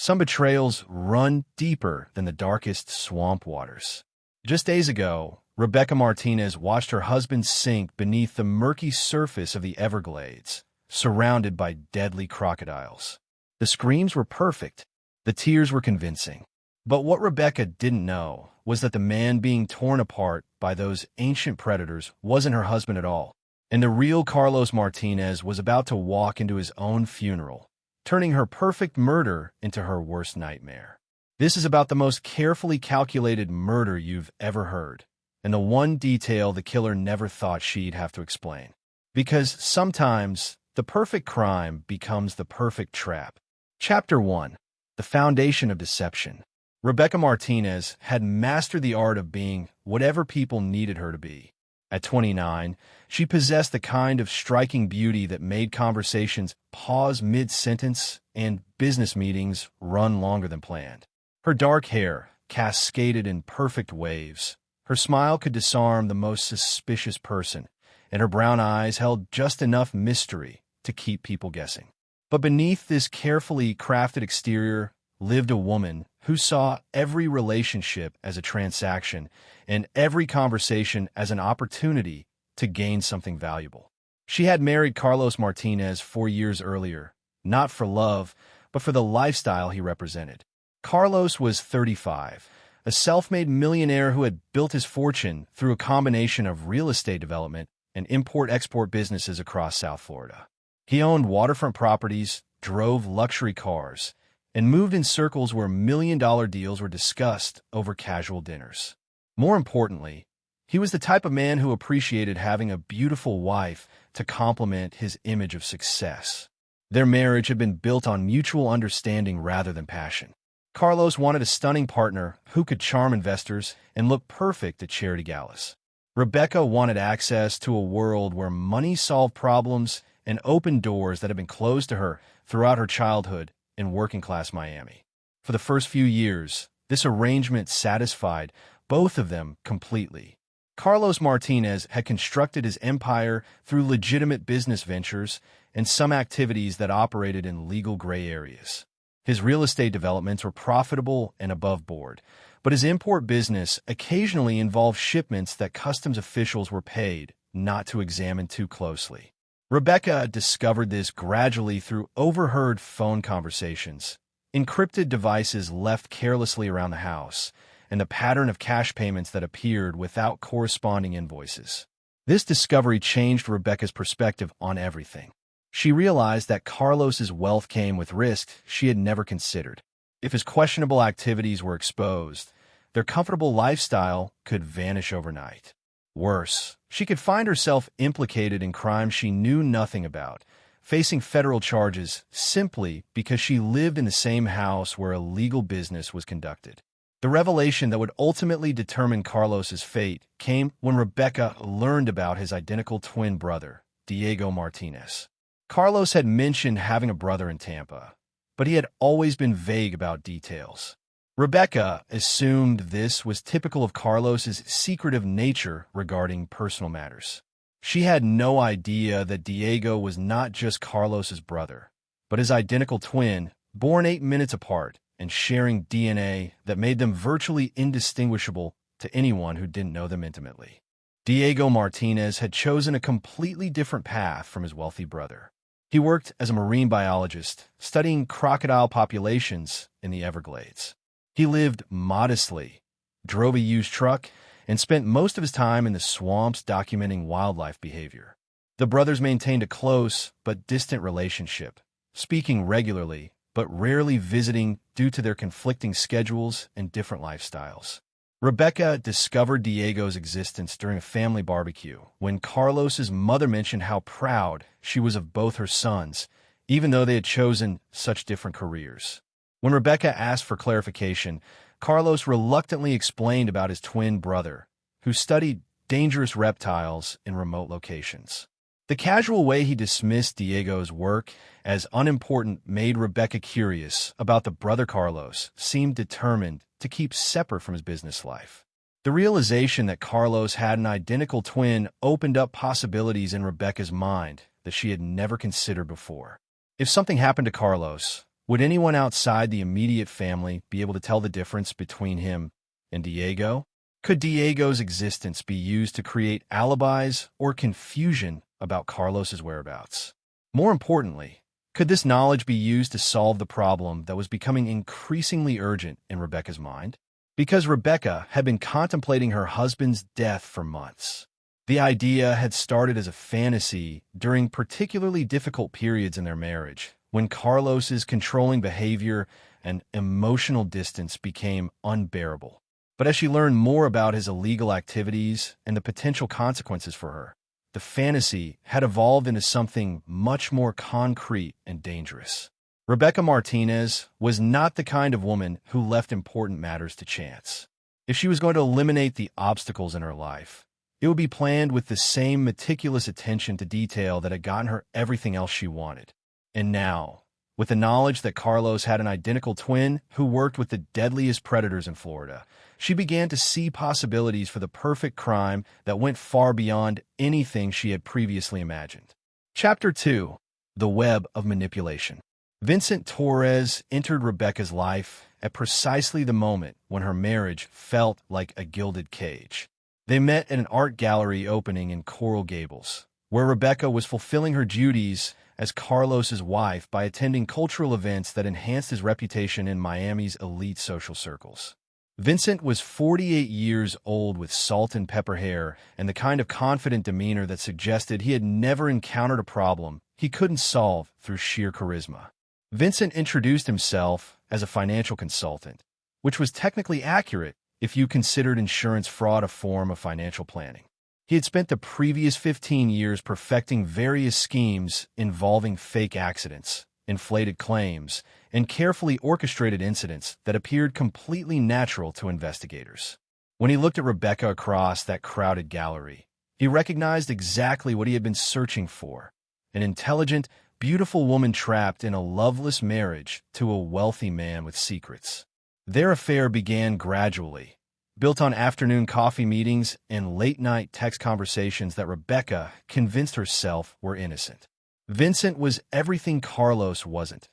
Some betrayals run deeper than the darkest swamp waters. Just days ago, Rebecca Martinez watched her husband sink beneath the murky surface of the Everglades, surrounded by deadly crocodiles. The screams were perfect. The tears were convincing. But what Rebecca didn't know was that the man being torn apart by those ancient predators wasn't her husband at all. And the real Carlos Martinez was about to walk into his own funeral, turning her perfect murder into her worst nightmare. This is about the most carefully calculated murder you've ever heard, and the one detail the killer never thought she'd have to explain. Because sometimes the perfect crime becomes the perfect trap. Chapter 1. The Foundation of Deception. Rebecca Martinez had mastered the art of being whatever people needed her to be. At 29, she possessed the kind of striking beauty that made conversations pause mid-sentence and business meetings run longer than planned. Her dark hair cascaded in perfect waves. Her smile could disarm the most suspicious person, and her brown eyes held just enough mystery to keep people guessing. But beneath this carefully crafted exterior lived a woman who saw every relationship as a transaction and every conversation as an opportunity to gain something valuable. She had married Carlos Martinez 4 years earlier, not for love, but for the lifestyle he represented. Carlos was 35, a self-made millionaire who had built his fortune through a combination of real estate development and import-export businesses across South Florida. He owned waterfront properties, drove luxury cars, and moved in circles where million-dollar deals were discussed over casual dinners. More importantly, he was the type of man who appreciated having a beautiful wife to complement his image of success. Their marriage had been built on mutual understanding rather than passion. Carlos wanted a stunning partner who could charm investors and look perfect at charity galas. Rebecca wanted access to a world where money solved problems and opened doors that had been closed to her throughout her childhood in working-class Miami. For the first few years, this arrangement satisfied both of them completely. Carlos Martinez had constructed his empire through legitimate business ventures and some activities that operated in legal gray areas. His real estate developments were profitable and above board, but his import business occasionally involved shipments that customs officials were paid not to examine too closely. Rebecca discovered this gradually through overheard phone conversations, encrypted devices left carelessly around the house, and the pattern of cash payments that appeared without corresponding invoices. This discovery changed Rebecca's perspective on everything. She realized that Carlos's wealth came with risk she had never considered. If his questionable activities were exposed, their comfortable lifestyle could vanish overnight. Worse, she could find herself implicated in crimes she knew nothing about, facing federal charges simply because she lived in the same house where a legal business was conducted. The revelation that would ultimately determine Carlos's fate came when Rebecca learned about his identical twin brother, Diego Martinez. Carlos had mentioned having a brother in Tampa, but he had always been vague about details. Rebecca assumed this was typical of Carlos's secretive nature regarding personal matters. She had no idea that Diego was not just Carlos's brother, but his identical twin, born 8 minutes apart and sharing DNA that made them virtually indistinguishable to anyone who didn't know them intimately. Diego Martinez had chosen a completely different path from his wealthy brother. He worked as a marine biologist, studying crocodile populations in the Everglades. He lived modestly, drove a used truck, and spent most of his time in the swamps documenting wildlife behavior. The brothers maintained a close but distant relationship, speaking regularly but rarely visiting due to their conflicting schedules and different lifestyles. Rebecca discovered Diego's existence during a family barbecue when Carlos's mother mentioned how proud she was of both her sons, even though they had chosen such different careers. When Rebecca asked for clarification, Carlos reluctantly explained about his twin brother, who studied dangerous reptiles in remote locations. The casual way he dismissed Diego's work as unimportant made Rebecca curious about the brother Carlos seemed determined to keep separate from his business life. The realization that Carlos had an identical twin opened up possibilities in Rebecca's mind that she had never considered before. If something happened to Carlos, Would anyone outside the immediate family be able to tell the difference between him and Diego? Could Diego's existence be used to create alibis or confusion about Carlos's whereabouts? More importantly, could this knowledge be used to solve the problem that was becoming increasingly urgent in Rebecca's mind? Because Rebecca had been contemplating her husband's death for months. The idea had started as a fantasy during particularly difficult periods in their marriage, when Carlos's controlling behavior and emotional distance became unbearable. But as she learned more about his illegal activities and the potential consequences for her, the fantasy had evolved into something much more concrete and dangerous. Rebecca Martinez was not the kind of woman who left important matters to chance. If she was going to eliminate the obstacles in her life, it would be planned with the same meticulous attention to detail that had gotten her everything else she wanted. And now, with the knowledge that Carlos had an identical twin who worked with the deadliest predators in Florida, she began to see possibilities for the perfect crime that went far beyond anything she had previously imagined. Chapter 2. The Web of Manipulation. Vincent Torres entered Rebecca's life at precisely the moment when her marriage felt like a gilded cage. They met at an art gallery opening in Coral Gables, where Rebecca was fulfilling her duties as Carlos's wife by attending cultural events that enhanced his reputation in Miami's elite social circles. Vincent was 48 years old with salt and pepper hair and the kind of confident demeanor that suggested he had never encountered a problem he couldn't solve through sheer charisma. Vincent introduced himself as a financial consultant, which was technically accurate if you considered insurance fraud a form of financial planning. He had spent the previous 15 years perfecting various schemes involving fake accidents, inflated claims, and carefully orchestrated incidents that appeared completely natural to investigators. When he looked at Rebecca across that crowded gallery, he recognized exactly what he had been searching for: an intelligent, beautiful woman trapped in a loveless marriage to a wealthy man with secrets. Their affair began gradually, built on afternoon coffee meetings and late-night text conversations that Rebecca convinced herself were innocent. Vincent was everything Carlos wasn't: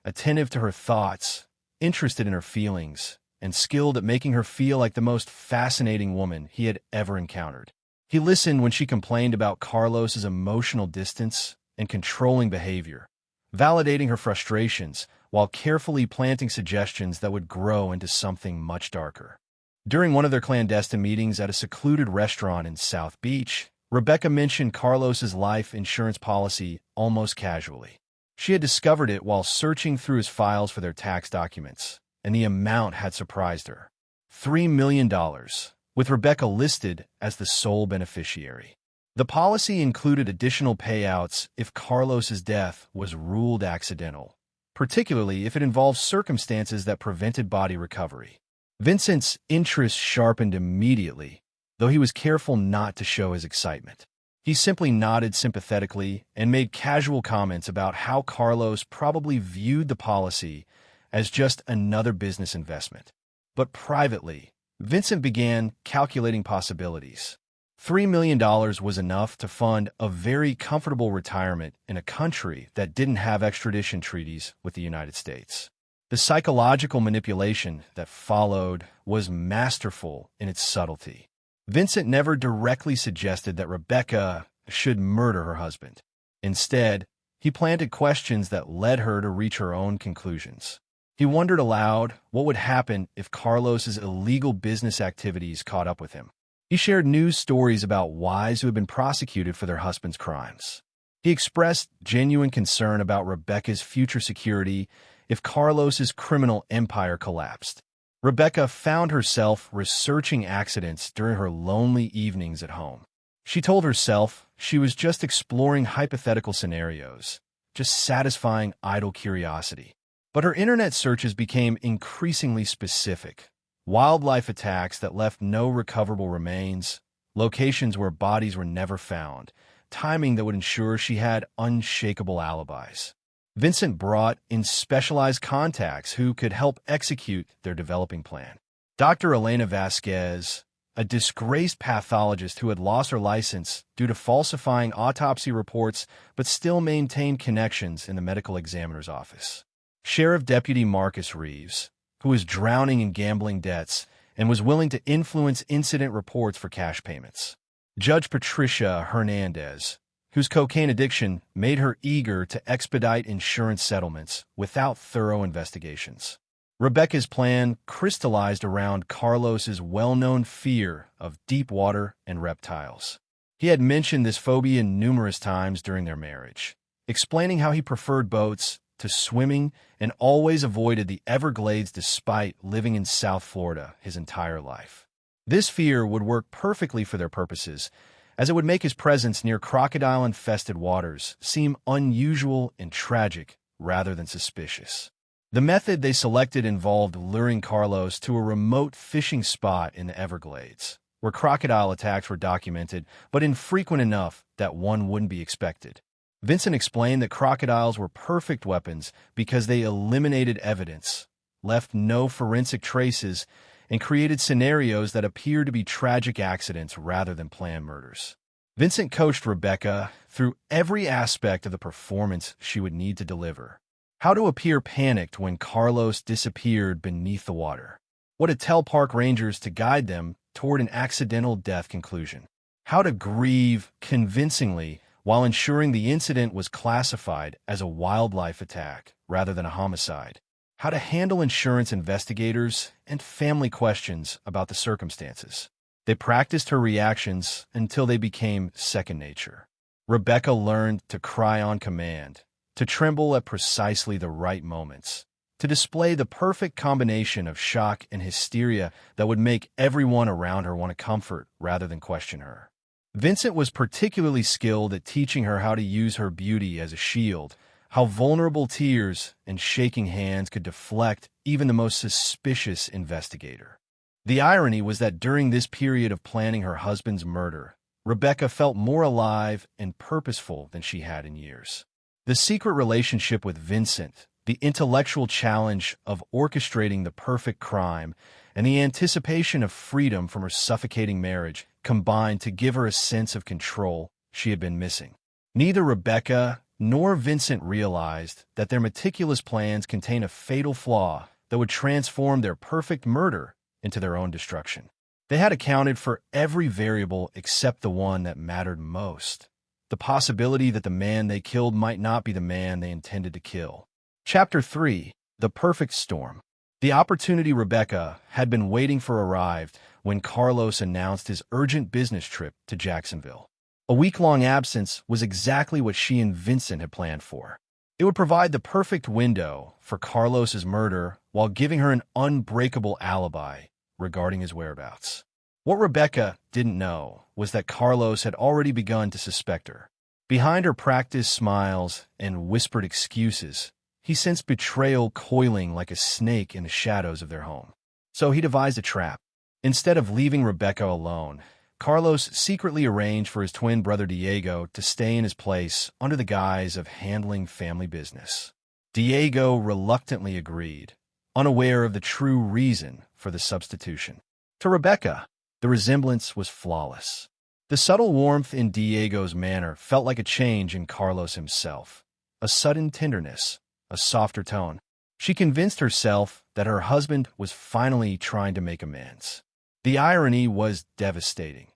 attentive to her thoughts, interested in her feelings, and skilled at making her feel like the most fascinating woman he had ever encountered. He listened when she complained about Carlos's emotional distance and controlling behavior, validating her frustrations while carefully planting suggestions that would grow into something much darker. During one of their clandestine meetings at a secluded restaurant in South Beach, Rebecca mentioned Carlos's life insurance policy almost casually. She had discovered it while searching through his files for their tax documents, and the amount had surprised her: $3 million, with Rebecca listed as the sole beneficiary. The policy included additional payouts if Carlos's death was ruled accidental, particularly if it involved circumstances that prevented body recovery. Vincent's interest sharpened immediately, though he was careful not to show his excitement. He simply nodded sympathetically and made casual comments about how Carlos probably viewed the policy as just another business investment. But privately, Vincent began calculating possibilities. $3 million was enough to fund a very comfortable retirement in a country that didn't have extradition treaties with the United States. The psychological manipulation that followed was masterful in its subtlety. Vincent never directly suggested that Rebecca should murder her husband. Instead, he planted questions that led her to reach her own conclusions. He wondered aloud what would happen if Carlos's illegal business activities caught up with him. He shared news stories about wives who had been prosecuted for their husbands' crimes. He expressed genuine concern about Rebecca's future security if Carlos's criminal empire collapsed. Rebecca found herself researching accidents during her lonely evenings at home. She told herself she was just exploring hypothetical scenarios, just satisfying idle curiosity. But her internet searches became increasingly specific: wildlife attacks that left no recoverable remains, locations where bodies were never found, timing that would ensure she had unshakable alibis. Vincent brought in specialized contacts who could help execute their developing plan. Dr. Elena Vasquez, a disgraced pathologist who had lost her license due to falsifying autopsy reports but still maintained connections in the medical examiner's office. Sheriff Deputy Marcus Reeves, who was drowning in gambling debts and was willing to influence incident reports for cash payments. Judge Patricia Hernandez, whose cocaine addiction made her eager to expedite insurance settlements without thorough investigations. Rebecca's plan crystallized around Carlos's well-known fear of deep water and reptiles. He had mentioned this phobia numerous times during their marriage, explaining how he preferred boats to swimming and always avoided the Everglades despite living in South Florida his entire life. This fear would work perfectly for their purposes, as it would make his presence near crocodile-infested waters seem unusual and tragic rather than suspicious. The method they selected involved luring Carlos to a remote fishing spot in the Everglades, where crocodile attacks were documented, but infrequent enough that one wouldn't be expected. Vincent explained that crocodiles were perfect weapons because they eliminated evidence, left no forensic traces, and created scenarios that appeared to be tragic accidents rather than planned murders. Vincent coached Rebecca through every aspect of the performance she would need to deliver. How to appear panicked when Carlos disappeared beneath the water. What to tell park rangers to guide them toward an accidental death conclusion. How to grieve convincingly while ensuring the incident was classified as a wildlife attack rather than a homicide. How to handle insurance investigators and family questions about the circumstances. They practiced her reactions until they became second nature. Rebecca learned to cry on command, to tremble at precisely the right moments, to display the perfect combination of shock and hysteria that would make everyone around her want to comfort rather than question her. Vincent was particularly skilled at teaching her how to use her beauty as a shield, how vulnerable tears and shaking hands could deflect even the most suspicious investigator. The irony was that during this period of planning her husband's murder, Rebecca felt more alive and purposeful than she had in years. The secret relationship with Vincent, the intellectual challenge of orchestrating the perfect crime, and the anticipation of freedom from her suffocating marriage combined to give her a sense of control she had been missing. Neither Rebecca nor Vincent realized that their meticulous plans contained a fatal flaw that would transform their perfect murder into their own destruction. They had accounted for every variable except the one that mattered most: the possibility that the man they killed might not be the man they intended to kill. Chapter 3: The Perfect Storm. The opportunity Rebecca had been waiting for arrived when Carlos announced his urgent business trip to Jacksonville. A week-long absence was exactly what she and Vincent had planned for. It would provide the perfect window for Carlos's murder while giving her an unbreakable alibi regarding his whereabouts. What Rebecca didn't know was that Carlos had already begun to suspect her. Behind her practiced smiles and whispered excuses, he sensed betrayal coiling like a snake in the shadows of their home. So he devised a trap. Instead of leaving Rebecca alone, Carlos secretly arranged for his twin brother Diego to stay in his place under the guise of handling family business. Diego reluctantly agreed, unaware of the true reason for the substitution. To Rebecca, the resemblance was flawless. The subtle warmth in Diego's manner felt like a change in Carlos himself, a sudden tenderness, a softer tone. She convinced herself that her husband was finally trying to make amends. The irony was devastating.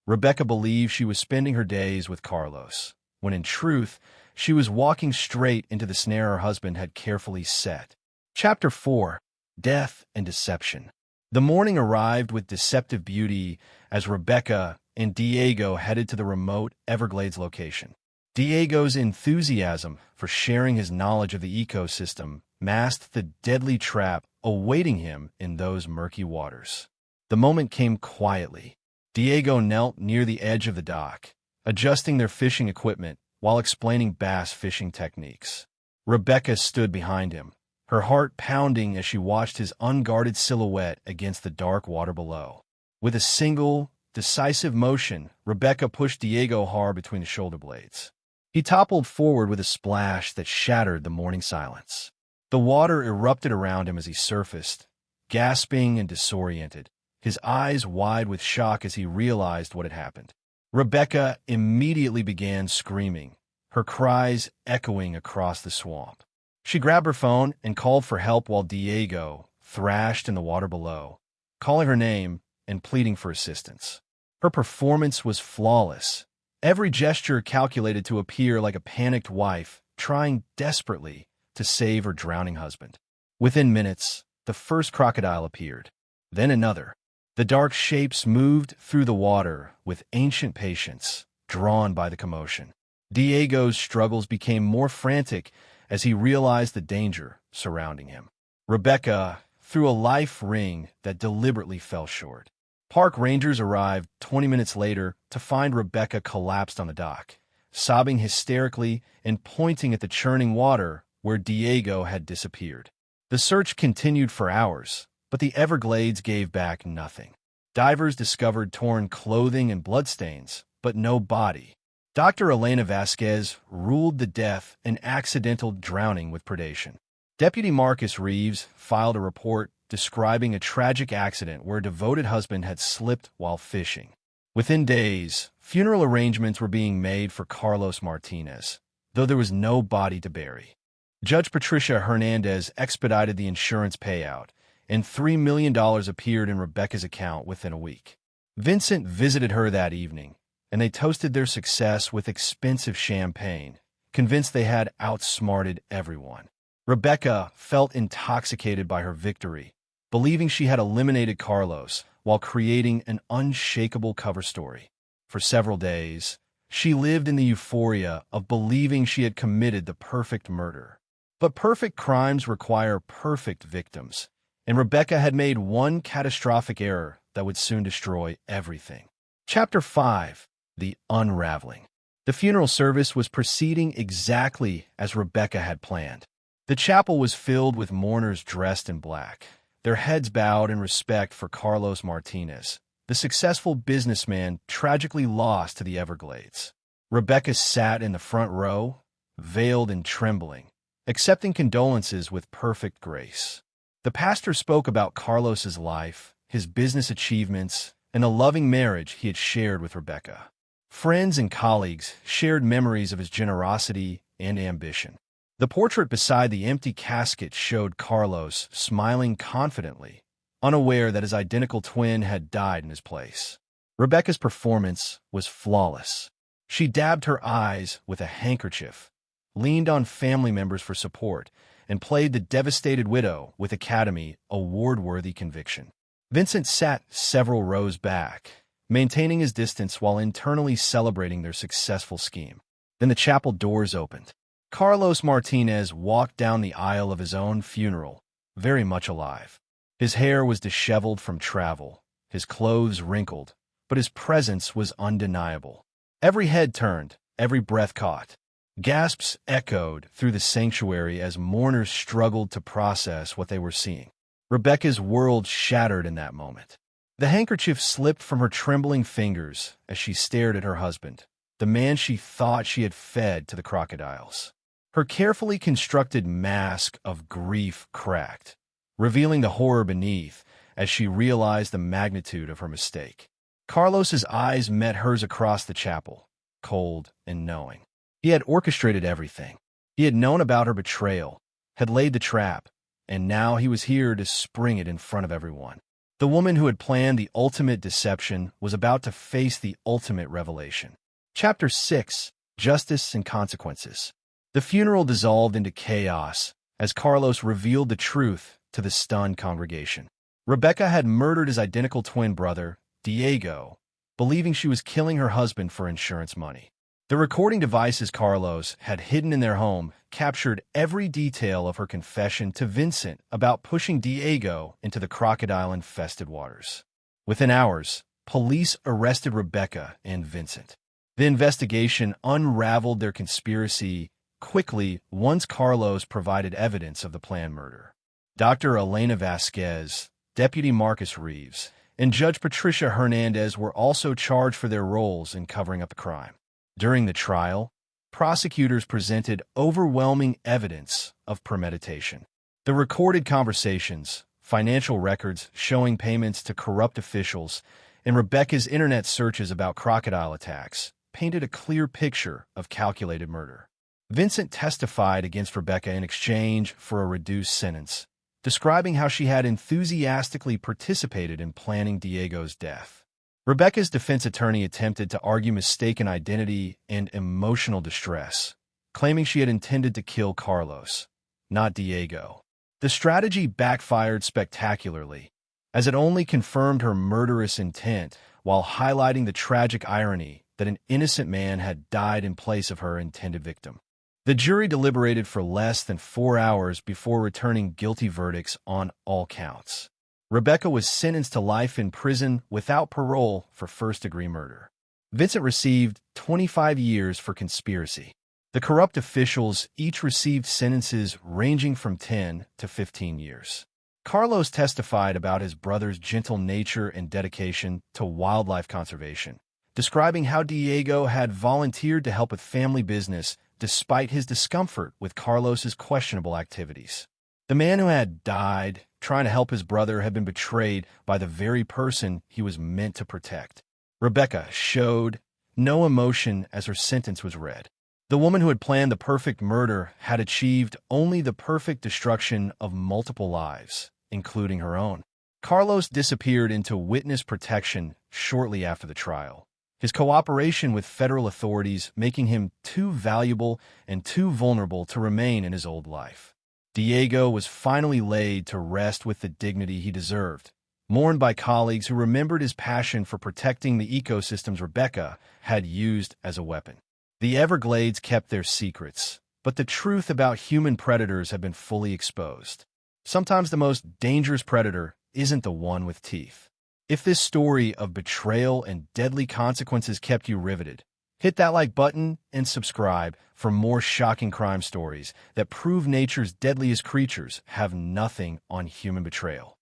Rebecca believed she was spending her days with Carlos, when in truth, she was walking straight into the snare her husband had carefully set. Chapter 4: Death and Deception. The morning arrived with deceptive beauty as Rebecca and Diego headed to the remote Everglades location. Diego's enthusiasm for sharing his knowledge of the ecosystem masked the deadly trap awaiting him in those murky waters. The moment came quietly. Diego knelt near the edge of the dock, adjusting their fishing equipment while explaining bass fishing techniques. Rebecca stood behind him, her heart pounding as she watched his unguarded silhouette against the dark water below. With a single, decisive motion, Rebecca pushed Diego hard between the shoulder blades. He toppled forward with a splash that shattered the morning silence. The water erupted around him as he surfaced, gasping and disoriented, his eyes wide with shock as he realized what had happened. Rebecca immediately began screaming, her cries echoing across the swamp. She grabbed her phone and called for help while Diego thrashed in the water below, calling her name and pleading for assistance. Her performance was flawless, every gesture calculated to appear like a panicked wife trying desperately to save her drowning husband. Within minutes, the first crocodile appeared, then another. The dark shapes moved through the water with ancient patience, drawn by the commotion. Diego's struggles became more frantic as he realized the danger surrounding him. Rebecca threw a life ring that deliberately fell short. Park rangers arrived 20 minutes later to find Rebecca collapsed on the dock, sobbing hysterically and pointing at the churning water where Diego had disappeared. The search continued for hours, but the Everglades gave back nothing. Divers discovered torn clothing and bloodstains, but no body. Dr. Elena Vasquez ruled the death an accidental drowning with predation. Deputy Marcus Reeves filed a report describing a tragic accident where a devoted husband had slipped while fishing. Within days, funeral arrangements were being made for Carlos Martinez, though there was no body to bury. Judge Patricia Hernandez expedited the insurance payout, and $3 million appeared in Rebecca's account within a week. Vincent visited her that evening, and they toasted their success with expensive champagne, convinced they had outsmarted everyone. Rebecca felt intoxicated by her victory, believing she had eliminated Carlos while creating an unshakable cover story. For several days, she lived in the euphoria of believing she had committed the perfect murder. But perfect crimes require perfect victims, and Rebecca had made one catastrophic error that would soon destroy everything. Chapter 5. The Unraveling. The funeral service was proceeding exactly as Rebecca had planned. The chapel was filled with mourners dressed in black, their heads bowed in respect for Carlos Martinez, the successful businessman tragically lost to the Everglades. Rebecca sat in the front row, veiled and trembling, accepting condolences with perfect grace. The pastor spoke about Carlos's life, his business achievements, and the loving marriage he had shared with Rebecca. Friends and colleagues shared memories of his generosity and ambition. The portrait beside the empty casket showed Carlos smiling confidently, unaware that his identical twin had died in his place. Rebecca's performance was flawless. She dabbed her eyes with a handkerchief, leaned on family members for support, and played the devastated widow with Academy Award-worthy conviction. Vincent sat several rows back, maintaining his distance while internally celebrating their successful scheme. Then the chapel doors opened. Carlos Martinez walked down the aisle of his own funeral, very much alive. His hair was disheveled from travel, his clothes wrinkled, but his presence was undeniable. Every head turned, every breath caught. Gasps echoed through the sanctuary as mourners struggled to process what they were seeing. Rebecca's world shattered in that moment. The handkerchief slipped from her trembling fingers as she stared at her husband, the man she thought she had fed to the crocodiles. Her carefully constructed mask of grief cracked, revealing the horror beneath as she realized the magnitude of her mistake. Carlos's eyes met hers across the chapel, cold and knowing. He had orchestrated everything. He had known about her betrayal, had laid the trap, and now he was here to spring it in front of everyone. The woman who had planned the ultimate deception was about to face the ultimate revelation. Chapter 6. Justice and Consequences. The funeral dissolved into chaos as Carlos revealed the truth to the stunned congregation. Rebecca had murdered his identical twin brother, Diego, believing she was killing her husband for insurance money. The recording devices Carlos had hidden in their home captured every detail of her confession to Vincent about pushing Diego into the crocodile-infested waters. Within hours, police arrested Rebecca and Vincent. The investigation unraveled their conspiracy quickly once Carlos provided evidence of the planned murder. Dr. Elena Vasquez, Deputy Marcus Reeves, and Judge Patricia Hernandez were also charged for their roles in covering up the crime. During the trial, prosecutors presented overwhelming evidence of premeditation. The recorded conversations, financial records showing payments to corrupt officials, and Rebecca's internet searches about crocodile attacks painted a clear picture of calculated murder. Vincent testified against Rebecca in exchange for a reduced sentence, describing how she had enthusiastically participated in planning Diego's death. Rebecca's defense attorney attempted to argue mistaken identity and emotional distress, claiming she had intended to kill Carlos, not Diego. The strategy backfired spectacularly, as it only confirmed her murderous intent while highlighting the tragic irony that an innocent man had died in place of her intended victim. The jury deliberated for less than 4 hours before returning guilty verdicts on all counts. Rebecca was sentenced to life in prison without parole for first-degree murder. Vincent received 25 years for conspiracy. The corrupt officials each received sentences ranging from 10 to 15 years. Carlos testified about his brother's gentle nature and dedication to wildlife conservation, describing how Diego had volunteered to help with family business despite his discomfort with Carlos's questionable activities. The man who had died trying to help his brother had been betrayed by the very person he was meant to protect. Rebecca showed no emotion as her sentence was read. The woman who had planned the perfect murder had achieved only the perfect destruction of multiple lives, including her own. Carlos disappeared into witness protection shortly after the trial, his cooperation with federal authorities making him too valuable and too vulnerable to remain in his old life. Diego was finally laid to rest with the dignity he deserved, mourned by colleagues who remembered his passion for protecting the ecosystems Rebecca had used as a weapon. The Everglades kept their secrets, but the truth about human predators had been fully exposed. Sometimes the most dangerous predator isn't the one with teeth. If this story of betrayal and deadly consequences kept you riveted, hit that like button and subscribe for more shocking crime stories that prove nature's deadliest creatures have nothing on human betrayal.